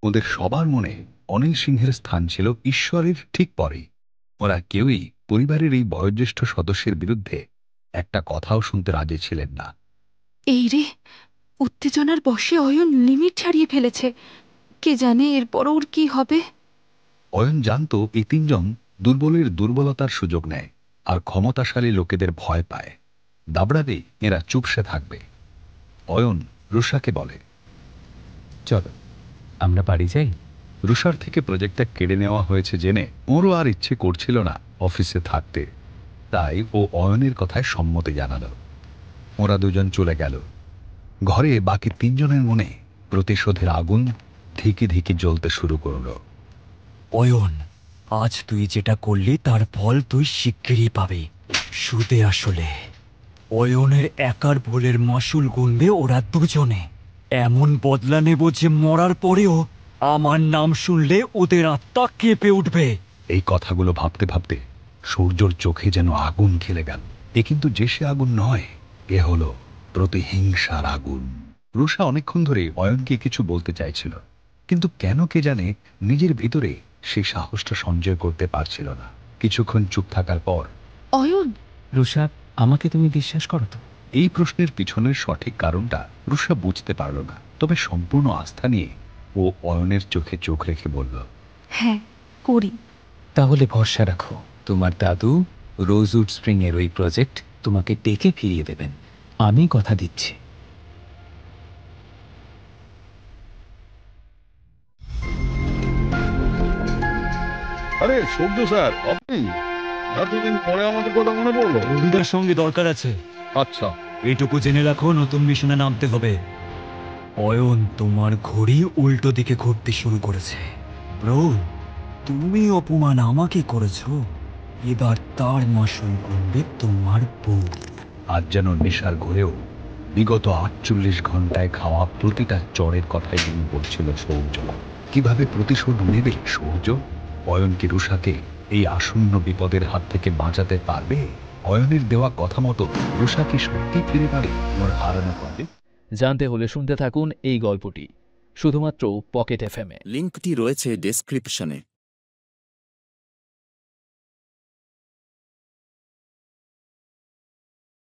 ওদের সবার মনে অনিল সিংহের স্থান ছিল ঈশ্বরের ঠিক পরেই। ওরা কেউই পরিবারের এই বয়োজ্যেষ্ঠ সদস্যের বিরুদ্ধে একটা কথাও শুনতে রাজি ছিলেন না। এই রে, উত্তেজনার বশে অয়ন লিমিট ছাড়িয়ে ফেলেছে। কে জানে এরপর ওর কি হবে। অয়ন জানত এই তিনজন দুর্বলের দুর্বলতার সুযোগ নেয় আর ক্ষমতাশালী লোকেদের ভয় পায়। দাবড়াবে এরা চুপসে থাকবে। অয়ন রুষাকে বলে, চলো আমরা বাড়ি যাই। রুষার থেকে প্রজেক্টটা কেড়ে নেওয়া হয়েছে জেনে ওরও আর ইচ্ছে করছিল না অফিসে থাকতে, তাই ও অয়নের কথায় সম্মতি জানালো। ওরা দুজন চলে গেল। ঘরে বাকি তিনজনের মনে প্রতিশোধের আগুন ধিকে ধিকে জ্বলতে শুরু করলো। অয়ন, আজ তুই যেটা করলি তার ফল তুই শিগগিরই পাবি। সুদে আসলে অয়নের একার ভুলের মাসুল গুনবে ওরা দুজনে। এমন বদলা নেব যে মরার পরেও আমার নাম শুনলে ওদের আত্মা কেঁপে উঠবে। এই কথাগুলো ভাবতে ভাবতে সূর্যর চোখে যেন আগুন খেলে গেল। এ কিন্তু যে সে আগুন নয়, এ হলো প্রতিহিংসার আগুন। রুষা অনেকক্ষণ ধরে অয়নকে কিছু বলতে চাইছিল, কিন্তু কেন কে জানে নিজের ভিতরে সেই সাহসটা সঞ্চয় করতে পারছিল না। কিছুক্ষণ চুপ থাকার পর, অয়ন, রুষা, আমাকে তুমি বিশ্বাস করো তো? এই প্রশ্নের পিছনের সঠিক কারণটা রুষা বুঝতে পারল না, তবে সম্পূর্ণ আস্থা নিয়ে ও অয়নের চোখে চোখ রেখে বলল, হ্যাঁ করি। তাহলে ভরসা রাখো, তোমার দাদু রোজউড স্প্রিং এর ওই প্রজেক্ট তোমাকে ডেকে ফিরিয়ে দেবেন, আমি কথা দিচ্ছি। আরে সূর্য স্যার, আপনি? এতদিন পরে আমাদের কথা মনে পড়লো। রবিদার সঙ্গে দরকার আছে। আচ্ছা। এইটুকু জেনে রাখো, নতুন মিশনে নামতে হবে। অয়ন, তোমার ঘড়ি উল্টো দিকে ঘুরতে শুরু করেছে। ব্রো, তুমি অপমান আমাকে করেছো, এবার তার মাসুল গুনবে তোমার বউ। আজ যেন নেশার ঘরেও বিগত ৪৮ ঘন্টায় খাওয়া প্রতিটা চরের কথাই মনে পড়ছিল সৌর্য। কিভাবে প্রতিশোধ নেবে সৌর্য? অয়ন কি রুষাকে এই আসন্ন বিপদের হাত থেকে বাঁচাতে পারবে? অয়নের দেওয়া কথা মতো রুষা কি সত্যি ফিরে পাবে ওর হারানো পথে? জানতে হলে শুনতে থাকুন এই গল্পটি শুধুমাত্র পকেট এফএমে। লিঙ্কটি রয়েছে ডেসক্রিপশনে।